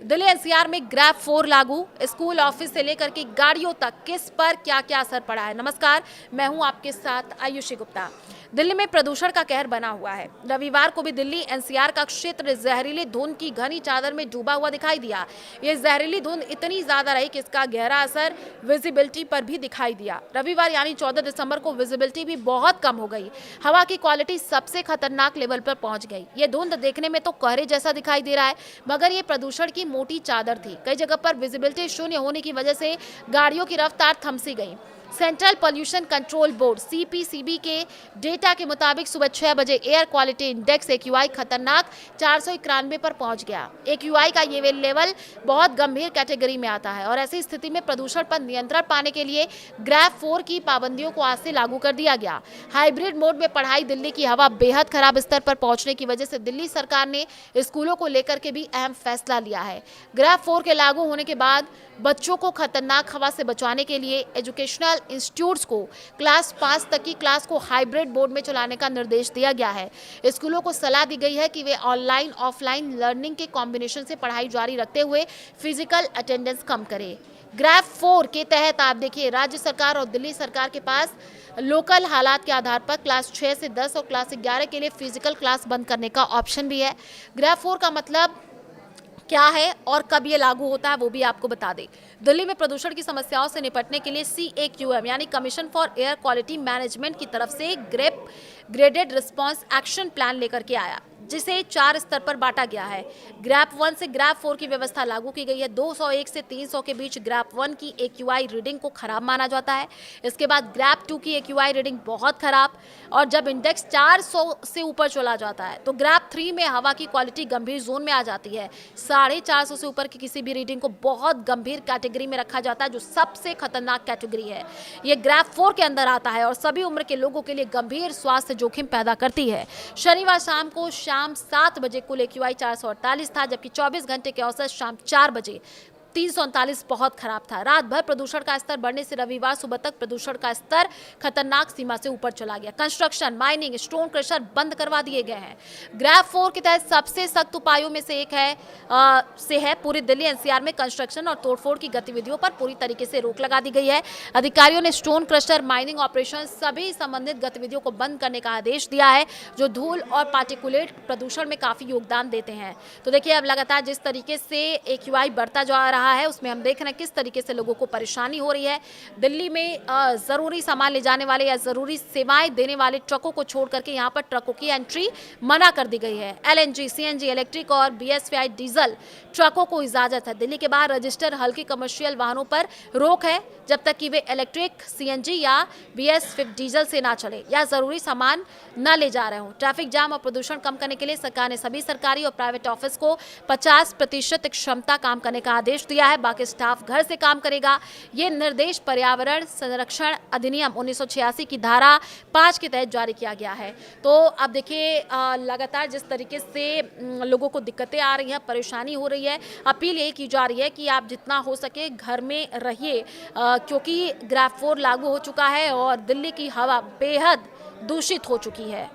Delhi NCR में grab 4 लागू, school office से लेकर के गाड़ियों तक किस पर क्या क्या असर पड़ा है। नमस्कार, मैं हूं आपके साथ आयुषी गुप्ता। दिल्ली में प्रदूषण का कहर बना हुआ है। रविवार को भी दिल्ली एनसीआर का क्षेत्र जहरीली धुंध की घनी चादर में डूबा हुआ दिखाई दिया। ये जहरीली धुंध इतनी ज्यादा रही कि इसका गहरा असर विजिबिलिटी पर भी दिखाई दिया। रविवार यानी 14 दिसंबर को विजिबिलिटी भी बहुत कम हो गई। हवा की क्वालिटी सबसे खतरनाक लेवल पर पहुंच गई। ये धुंध देखने में तो कोहरे जैसा दिखाई दे रहा है, मगर ये प्रदूषण की मोटी चादर थी। कई जगह पर विजिबिलिटी शून्य होने की वजह से गाड़ियों की रफ्तार थमसी गई। Central pollution control board CPCB के डेटा के मुताबिक सुबह 6 बजे एयर क्वालिटी इंडेक्स एक्यूआई खतरनाक 491 पर पहुंच गया। एक्यूआई का ये लेवल बहुत गंभीर कैटेगरी में आता है और ऐसी स्थिति में प्रदूषण पर नियंत्रण पाने के लिए ग्रैब 4 की पाबंदियों को आज से लागू कर दिया गया। हाइब्रिड मोड में पढ़ाई, दिल्ली की हवा बेहद खराब स्तर पर पहुंचने की वजह से दिल्ली सरकार ने स्कूलों को लेकर के भी अहम फैसला लिया है। ग्रैब 4 के लागू होने के बाद बच्चों को खतरनाक हवा से बचाने के लिए एजुकेशनल इंस्टीट्यूट्स को क्लास 5 तक की क्लास को हाइब्रिड मोड में चलाने का निर्देश दिया गया है। स्कूलों को सलाह दी गई है कि वे ऑनलाइन ऑफलाइन लर्निंग के कॉम्बिनेशन से पढ़ाई जारी रखते हुए फिजिकल अटेंडेंस कम करें। ग्रैब 4 के तहत आप देखिए, राज्य सरकार और दिल्ली सरकार के पास लोकल हालात के आधार पर क्लास 6 से 10 और क्लास 11 के लिए फिजिकल क्लास बंद करने का ऑप्शन भी है। ग्रैब 4 का मतलब क्या है और कब ये लागू होता है वो भी आपको बता दें। दिल्ली में प्रदूषण की समस्याओं से निपटने के लिए CAQM यानी commission for air quality management की तरफ से ग्रेडेड रिस्पांस एक्शन प्लान लेकर के आया, जिसे 4 स्तर पर बांटा गया है। ग्रैब 1 से ग्रैब 4 की व्यवस्था लागू की गई है। 201 से 300 के बीच ग्रैब 1 की एक्यूआई रीडिंग को खराब माना जाता है। इसके बाद ग्रैब 2 की एक्यूआई रीडिंग बहुत खराब, और जब इंडेक्स 400 से ऊपर चला जाता है तो ग्रैब 3 में हवा की क्वालिटी गंभीर जोन में आ जाती है। 450 से ऊपर की किसी भी रीडिंग को बहुत गंभीर कैटेगरी में रखा जाता है, जो सबसे खतरनाक कैटेगरी है। ये ग्रैब 4 के अंदर आता है और सभी उम्र के लोगों के लिए गंभीर स्वास्थ्य जोखिम पैदा करती है। शनिवार शाम को शाम 7 बजे कुल एक्यूआई 448 था, जबकि 24 घंटे के औसत शाम 4 बजे 339 बहुत खराब था। रात भर प्रदूषण का स्तर बढ़ने से रविवार सुबह तक प्रदूषण का स्तर खतरनाक सीमा से ऊपर चला गया। कंस्ट्रक्शन, माइनिंग, स्टोन क्रशर बंद करवा दिए गए हैं। ग्रैब 4 के तहत सबसे सख्त उपायों में से एक है पूरी दिल्ली एनसीआर में कंस्ट्रक्शन और तोड़फोड़ की गतिविधियों पर पूरी तरीके से रोक लगा दी गई है। अधिकारियों ने स्टोन क्रशर, माइनिंग ऑपरेशन, सभी संबंधित गतिविधियों को बंद करने का आदेश दिया है, जो धूल और पार्टिकुलेट प्रदूषण में काफी योगदान देते हैं। तो देखिए, अब लगातार जिस तरीके से एक्यूआई बढ़ता जा रहा है उसमें हम देख रहे हैं किस तरीके से लोगों को परेशानी हो रही है। दिल्ली में जरूरी सामान ले जाने वाले या जरूरी सेवाएं देने वाले ट्रकों को छोड़ करके यहां पर ट्रकों की एंट्री मना कर दी गई है। LNG, CNG, इलेक्ट्रिक और BSVI डीजल ट्रकों को इजाजत है। दिल्ली के बाहर रजिस्टर हल्के कमर्शियल वाहनों पर रोक है, जब तक कि वे इलेक्ट्रिक, CNG या BS5 डीजल से ना चले या जरूरी सामान न ले जा रहे हों। ट्रैफिक जाम और प्रदूषण कम करने के लिए सरकार ने सभी सरकारी और प्राइवेट ऑफिस को 50% क्षमता काम करने का आदेश दिया है। बाकी स्टाफ घर से काम करेगा। ये निर्देश पर्यावरण संरक्षण अधिनियम 1986 की धारा 5 के तहत जारी किया गया है। तो अब देखिए, लगातार जिस तरीके से लोगों को दिक्कतें आ रही हैं, परेशानी हो रही है, अपील यही की जा रही है कि आप जितना हो सके घर में रहिए, क्योंकि ग्रैब 4 लागू हो चुका है और दिल्ली की हवा बेहद दूषित हो चुकी है।